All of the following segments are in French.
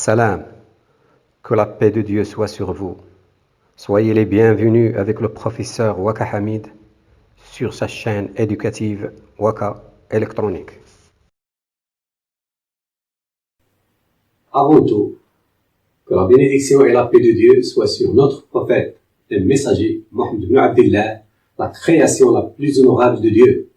Assalam, que la paix de Dieu soit sur vous. Soyez les bienvenus avec le professeur Waka Hamid sur sa chaîne éducative Waka électronique. Avant tout, que la bénédiction et la paix de Dieu soient sur notre prophète et messager, Mohammed ibn Abdillah, la création la plus honorable de Dieu.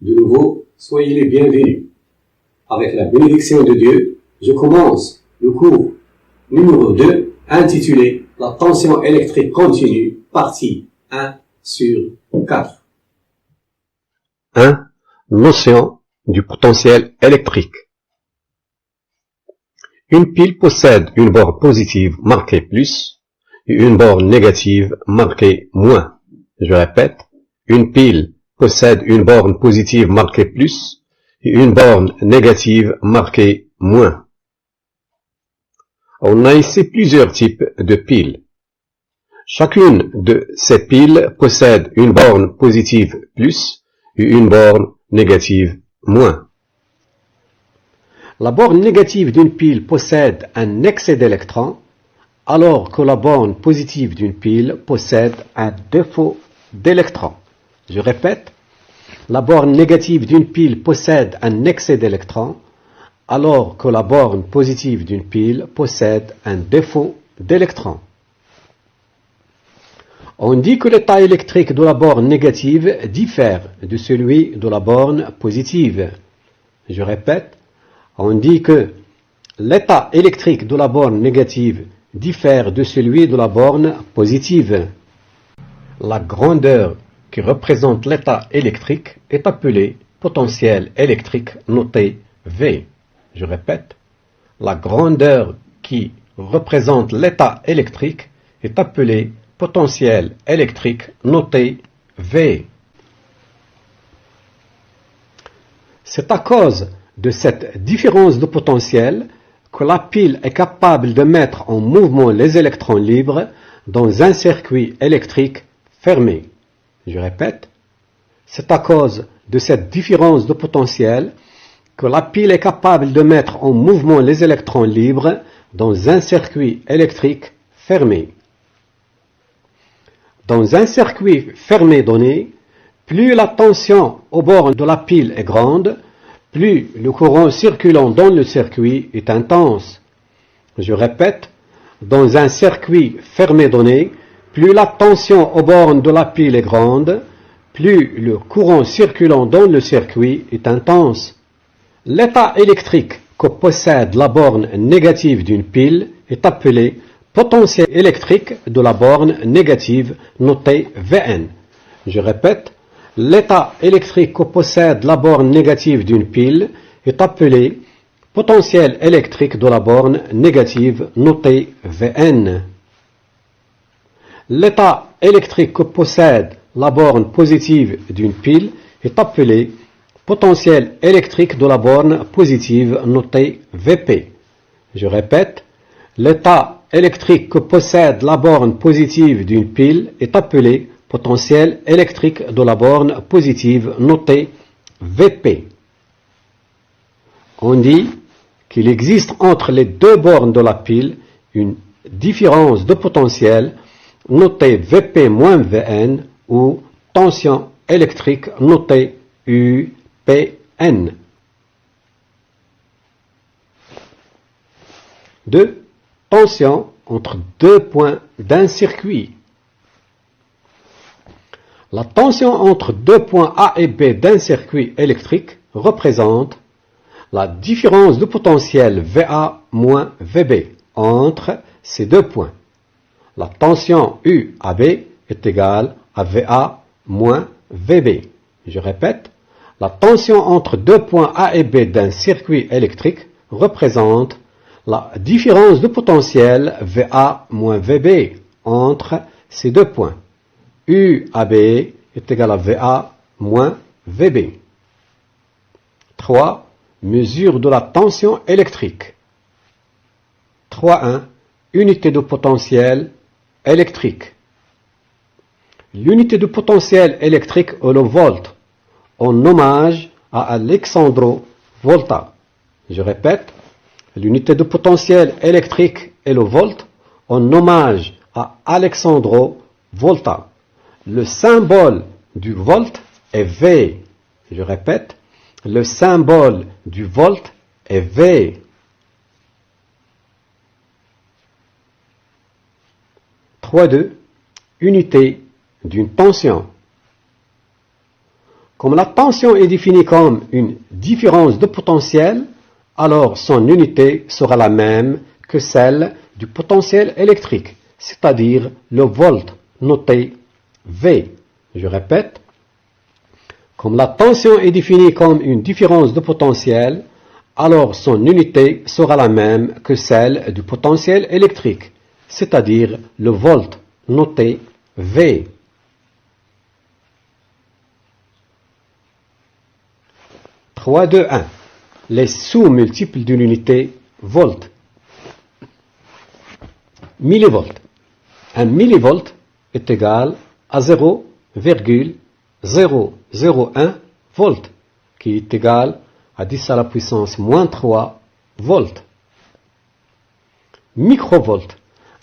De nouveau, soyez les bienvenus. Avec la bénédiction de Dieu, je commence le cours numéro 2, intitulé « La tension électrique continue, partie 1 sur 4 ». 1. Notion du potentiel électrique. Une pile possède une borne positive marquée plus et une borne négative marquée moins. Je répète, une pile possède une borne positive marquée plus et une borne négative marquée moins. On a ici plusieurs types de piles. Chacune de ces piles possède une borne positive plus et une borne négative moins. La borne négative d'une pile possède un excès d'électrons, alors que la borne positive d'une pile possède un défaut d'électrons. Je répète, la borne négative d'une pile possède un excès d'électrons, alors que la borne positive d'une pile possède un défaut d'électrons. On dit que l'état électrique de la borne négative diffère de celui de la borne positive. Je répète, on dit que l'état électrique de la borne négative diffère de celui de la borne positive. La grandeur qui représente l'état électrique est appelée potentiel électrique noté V. Je répète, la grandeur qui représente l'état électrique est appelée potentiel électrique noté V. C'est à cause de cette différence de potentiel que la pile est capable de mettre en mouvement les électrons libres dans un circuit électrique fermé. Je répète, c'est à cause de cette différence de potentiel que la pile est capable de mettre en mouvement les électrons libres dans un circuit électrique fermé. Dans un circuit fermé donné, plus la tension au bord de la pile est grande, plus le courant circulant dans le circuit est intense. Je répète, dans un circuit fermé donné, plus la tension aux bornes de la pile est grande, plus le courant circulant dans le circuit est intense. L'état électrique que possède la borne négative d'une pile est appelé potentiel électrique de la borne négative noté Vn. Je répète, l'état électrique que possède la borne négative d'une pile est appelé potentiel électrique de la borne négative noté Vn. L'état électrique que possède la borne positive d'une pile est appelé potentiel électrique de la borne positive noté Vp. Je répète, l'état électrique que possède la borne positive d'une pile est appelé potentiel électrique de la borne positive noté Vp. On dit qu'il existe entre les deux bornes de la pile une différence de potentiel notée Vp moins Vn ou tension électrique notée UPN. 2. Tension entre deux points d'un circuit. La tension entre deux points A et B d'un circuit électrique représente la différence de potentiel VA moins VB entre ces deux points. La tension UAB est égale à VA moins VB. Je répète, la tension entre deux points A et B d'un circuit électrique représente la différence de potentiel VA moins VB entre ces deux points. UAB est égal à VA moins VB. 3. Mesure de la tension électrique. 3.1. Unité de potentiel électrique. L'unité de potentiel électrique est le volt, en hommage à Alexandro Volta. Je répète, L'unité de potentiel électrique est le volt, en hommage à Alexandro Volta. Le symbole du volt est V. Je répète, le symbole du volt est V. 3.2. Unité d'une tension. Comme la tension est définie comme une différence de potentiel, alors son unité sera la même que celle du potentiel électrique, c'est-à-dire le volt, noté V. Je répète, comme la tension est définie comme une différence de potentiel, alors son unité sera la même que celle du potentiel électrique, c'est-à-dire le volt, noté V. 3.2.1. Les sous-multiples de l'unité volt. Millivolt. Un millivolt est égal à 0,001 volt, qui est égal à 10 à la puissance moins 3 volts. Microvolt.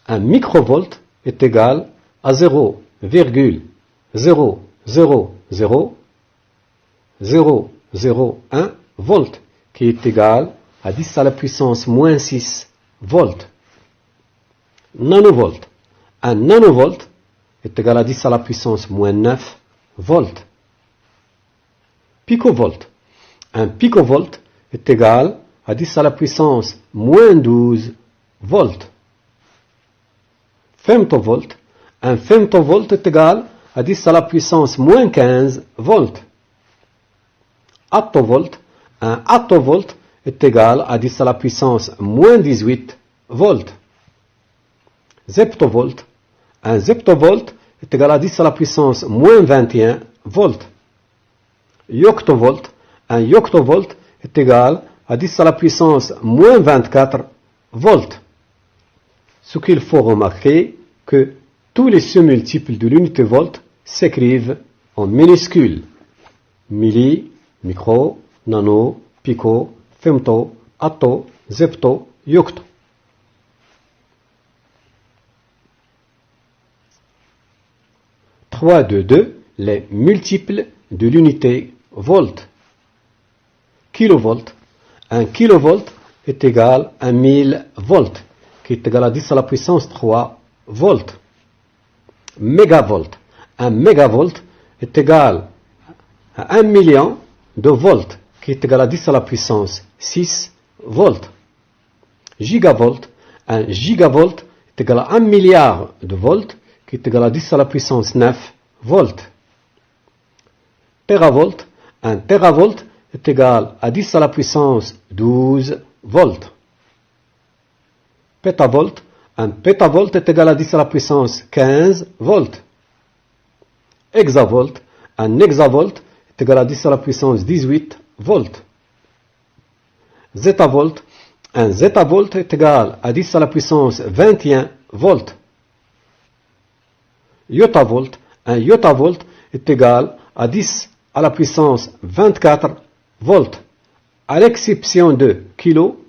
Un microvolt est égal à 0,000001 volt, qui est égal à 10 à la puissance moins 6 volts. Nanovolt. Un nanovolt est égal à 10 à la puissance moins 9 volts. Picovolt. Un picovolt est égal à 10 à la puissance moins 12 volts. Femtovolt. Un femtovolt est égal à 10 à la puissance moins 15 volts. Attovolt. Un attovolt est égal à 10 à la puissance moins 18 volts. Zeptovolt. Un zeptovolt est égal à 10 à la puissance moins 21 volts. Yoctovolt. Un yoctovolt est égal à 10 à la puissance moins 24 volts. Ce qu'il faut remarquer, que tous les sous-multiples de l'unité volt s'écrivent en minuscules. Milli, micro, nano, pico, femto, atto, zepto, yocto. Les multiples de l'unité volt. Kilovolt. Un kilovolt est égal à 1000 volts, qui est égal à 10 à la puissance 3 volts. Mégavolt. Un mégavolt est égal à 1 million de volts, qui est égal à 10 à la puissance 6 volts. Gigavolt. Un gigavolt est égal à 1 milliard de volts, qui est égal à 10 à la puissance 9 volts. Teravolt. Un teravolt est égal à 10 à la puissance 12 volts. Pétavolt. Un pétavolt est égal à 10 à la puissance 15 volts. Hexavolt. Un hexavolt est égal à 10 à la puissance 18 volts. Zétavolt. Un zétavolt est égal à 10 à la puissance 21 volts. Iotavolt. Un iotavolt est égal à 10 à la puissance 24 volts. À l'exception de kilo,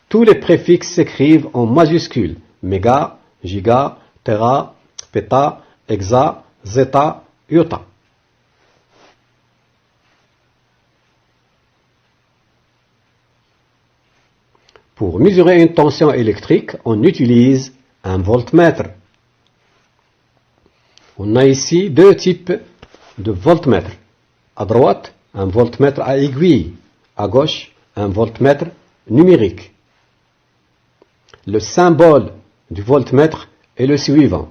tous les préfixes s'écrivent en majuscules. Méga, giga, tera, péta, hexa, zeta, iota. Pour mesurer une tension électrique, on utilise un voltmètre. On a ici deux types de voltmètres. À droite, un voltmètre à aiguille. À gauche, un voltmètre numérique. Le symbole du voltmètre est le suivant.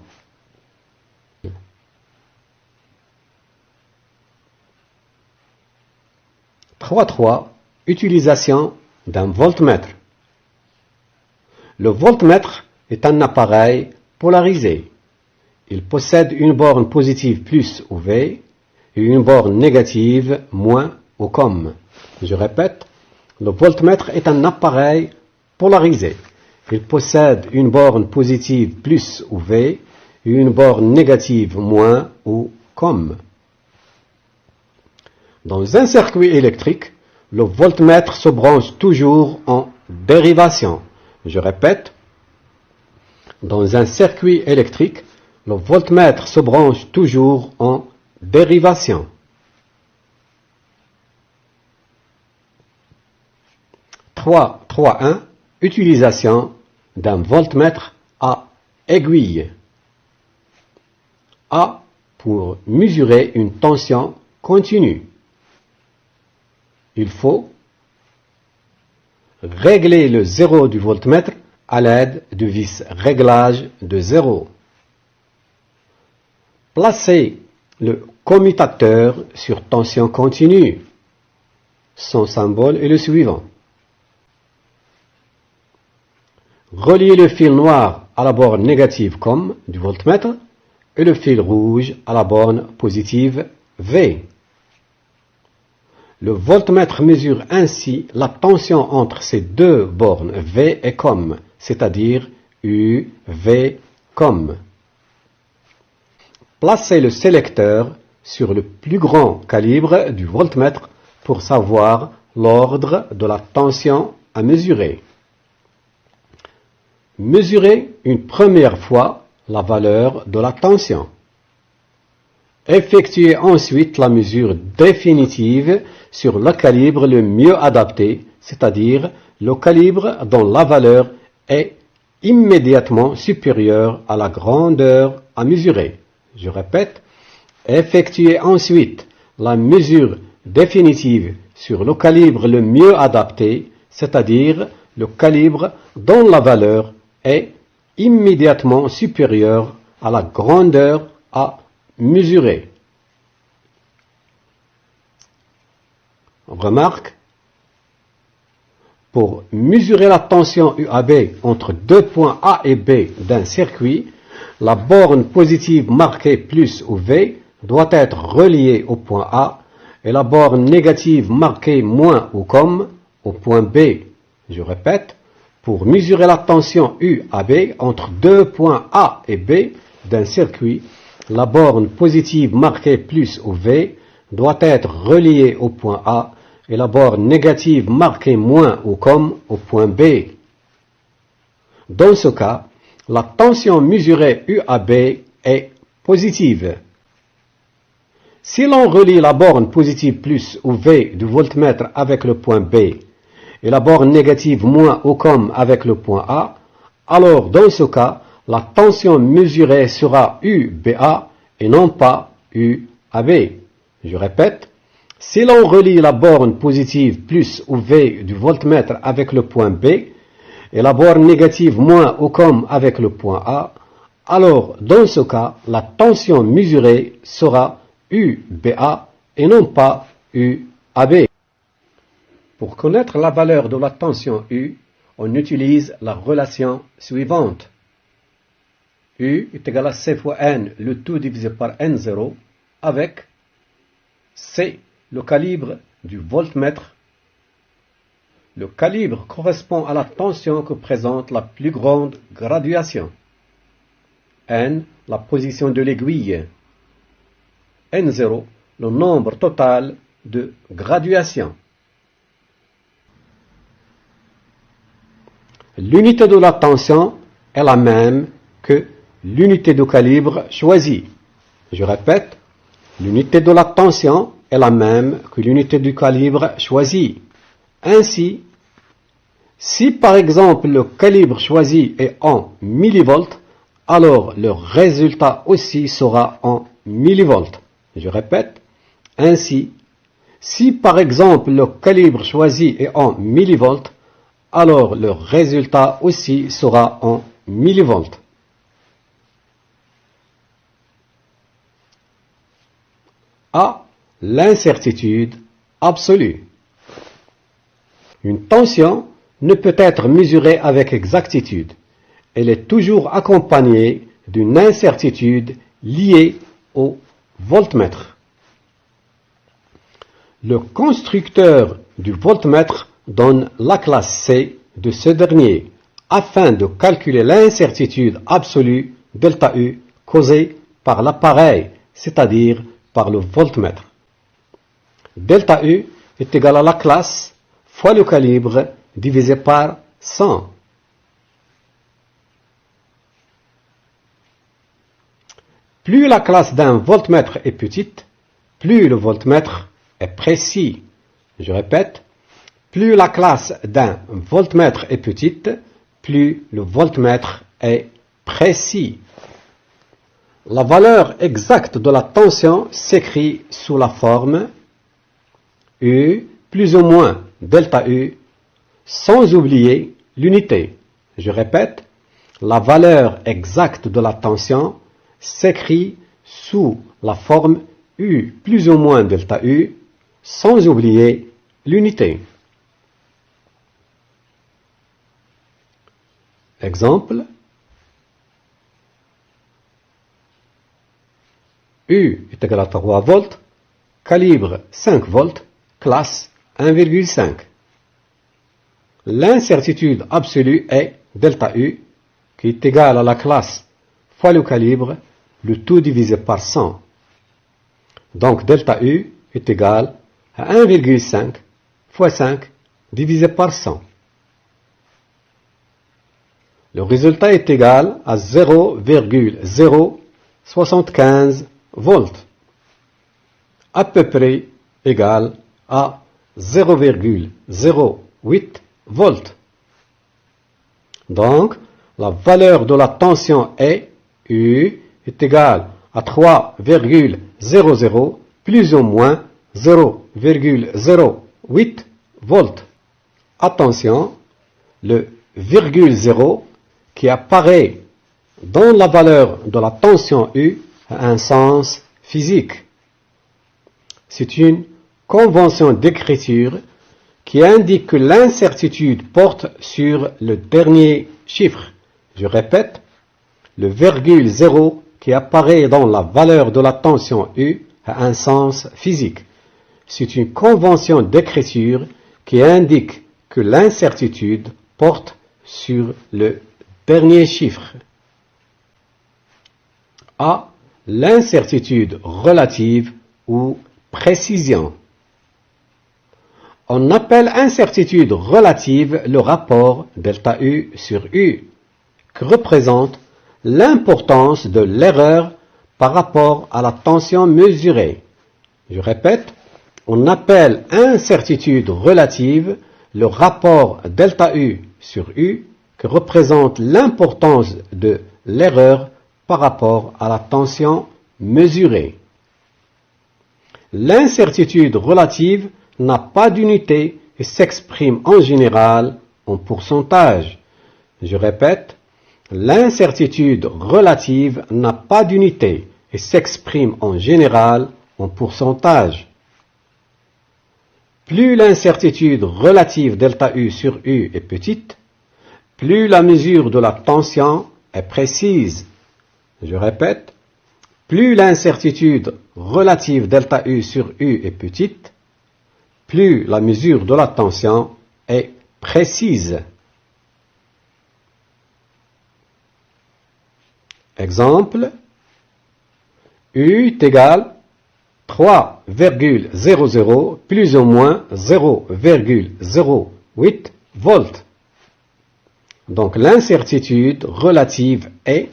Utilisation d'un voltmètre. Le voltmètre est un appareil polarisé. Il possède une borne positive plus ou V et une borne négative moins ou comme. Je répète, le voltmètre est un appareil polarisé. Il possède une borne positive plus ou V et une borne négative moins ou comme. Dans un circuit électrique, le voltmètre se branche toujours en dérivation. Je répète, dans un circuit électrique, le voltmètre se branche toujours en dérivation. 3.1 Utilisation d'un voltmètre à aiguille. A pour mesurer une tension continue. Il faut régler le zéro du voltmètre à l'aide du vis réglage de zéro. Placer le commutateur sur tension continue. Son symbole est le suivant. Relier le fil noir à la borne négative COM du voltmètre et le fil rouge à la borne positive V. Le voltmètre mesure ainsi la tension entre ces deux bornes V et COM, c'est-à-dire U, V, COM. Placez le sélecteur sur le plus grand calibre du voltmètre pour savoir l'ordre de la tension à mesurer. Mesurez une première fois la valeur de la tension. Effectuez ensuite la mesure définitive sur le calibre le mieux adapté, c'est-à-dire le calibre dont la valeur est immédiatement supérieure à la grandeur à mesurer. Je répète, effectuez ensuite la mesure définitive sur le calibre le mieux adapté, c'est-à-dire le calibre dont la valeur est immédiatement supérieure à la grandeur à mesurer. Remarque, pour mesurer la tension UAB entre deux points A et B d'un circuit, la borne positive marquée plus ou V doit être reliée au point A et la borne négative marquée moins ou COM au point B. Je répète, pour mesurer la tension UAB entre deux points A et B d'un circuit, la borne positive marquée plus ou V doit être reliée au point A et la borne négative marquée moins ou COM au point B. Dans ce cas, la tension mesurée UAB est positive. Si l'on relie la borne positive plus ou V du voltmètre avec le point B et la borne négative moins ou COM avec le point A, alors dans ce cas, la tension mesurée sera UBA et non pas UAB. Je répète, si l'on relie la borne positive plus ou V du voltmètre avec le point B et la borne négative moins ou COM avec le point A, alors dans ce cas, la tension mesurée sera UBA et non pas UAB. Pour connaître la valeur de la tension U, on utilise la relation suivante. U est égal à C fois N, le tout divisé par N0, avec C, le calibre du voltmètre. Le calibre correspond à la tension que présente la plus grande graduation. N, la position de l'aiguille. N0, le nombre total de graduations. L'unité de la tension est la même que l'unité de calibre choisie. Je répète, l'unité de la tension est la même que l'unité du calibre choisi. Ainsi, si par exemple le calibre choisi est en millivolts, alors le résultat aussi sera en millivolts. Je répète, ainsi, si par exemple le calibre choisi est en millivolts, alors le résultat aussi sera en millivolts. A. L'incertitude absolue. Une tension ne peut être mesurée avec exactitude. Elle est toujours accompagnée d'une incertitude liée au voltmètre. Le constructeur du voltmètre donne la classe C de ce dernier afin de calculer l'incertitude absolue delta U causée par l'appareil, c'est-à-dire par le voltmètre. Delta U est égal à la classe fois le calibre divisé par 100. Plus la classe d'un voltmètre est petite, plus le voltmètre est précis. Je répète, plus la classe d'un voltmètre est petite, plus le voltmètre est précis. La valeur exacte de la tension s'écrit sous la forme U plus ou moins delta U, sans oublier l'unité. Je répète, la valeur exacte de la tension s'écrit sous la forme U plus ou moins delta U, sans oublier l'unité. Exemple, U est égal à 3 volts, calibre 5 volts, classe 1,5. L'incertitude absolue est delta U, qui est égal à la classe fois le calibre, le tout divisé par 100. Donc delta U est égal à 1,5 fois 5 divisé par 100. Le résultat est égal à 0,075 volts, à peu près égal à 0,08 volts. Donc, la valeur de la tension U est égale à 3,00 plus ou moins 0,08 volts. Attention, le virgule 0 qui apparaît dans la valeur de la tension U a un sens physique. C'est une convention d'écriture qui indique que l'incertitude porte sur le dernier chiffre. Je répète, le virgule 0 qui apparaît dans la valeur de la tension U a un sens physique. C'est une convention d'écriture qui indique que l'incertitude porte sur le dernier chiffre. A. L'incertitude relative ou précision. On appelle incertitude relative le rapport delta U sur U, qui représente l'importance de l'erreur par rapport à la tension mesurée. Je répète, on appelle incertitude relative le rapport delta U sur U, qui représente l'importance de l'erreur par rapport à la tension mesurée. L'incertitude relative n'a pas d'unité et s'exprime en général en pourcentage. Je répète, l'incertitude relative n'a pas d'unité et s'exprime en général en pourcentage. Plus l'incertitude relative delta U sur U est petite, plus la mesure de la tension est précise. Je répète, plus l'incertitude relative delta U sur U est petite, plus la mesure de la tension est précise. Exemple, U est égal 3,00 plus ou moins 0,08 volts. Donc l'incertitude relative est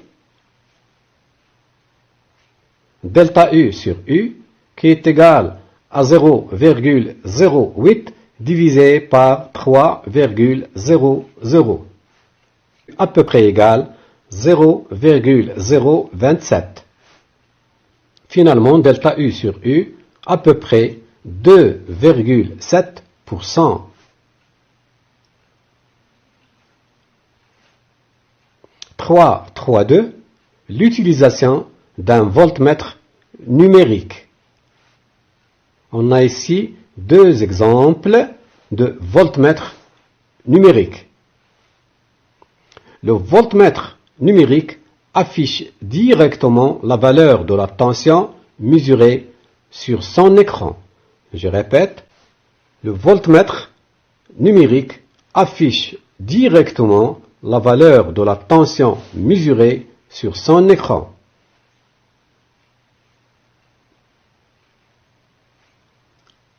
delta U sur U, qui est égal à 0,08 divisé par 3,00, à peu près égal 0,027. Finalement, delta U sur U, à peu près 2,7%. L'utilisation d'un voltmètre numérique. On a ici deux exemples de voltmètre numérique. Le voltmètre numérique affiche directement la valeur de la tension mesurée sur son écran. Je répète, le voltmètre numérique affiche directement la valeur de la tension mesurée sur son écran.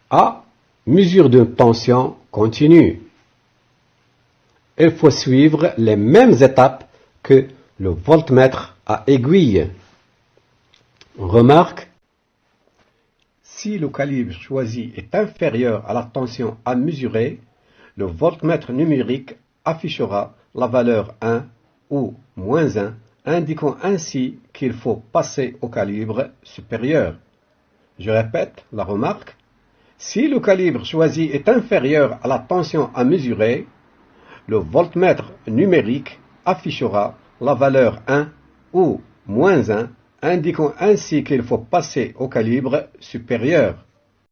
A. Mesure de tension continue. il faut suivre les mêmes étapes que le voltmètre à aiguille. Remarque, si le calibre choisi est inférieur à la tension à mesurer, le voltmètre numérique affichera la valeur 1 ou -1, indiquant ainsi qu'il faut passer au calibre supérieur. Je répète la remarque. Si le calibre choisi est inférieur à la tension à mesurer, le voltmètre numérique affichera la valeur 1 ou -1, indiquant ainsi qu'il faut passer au calibre supérieur.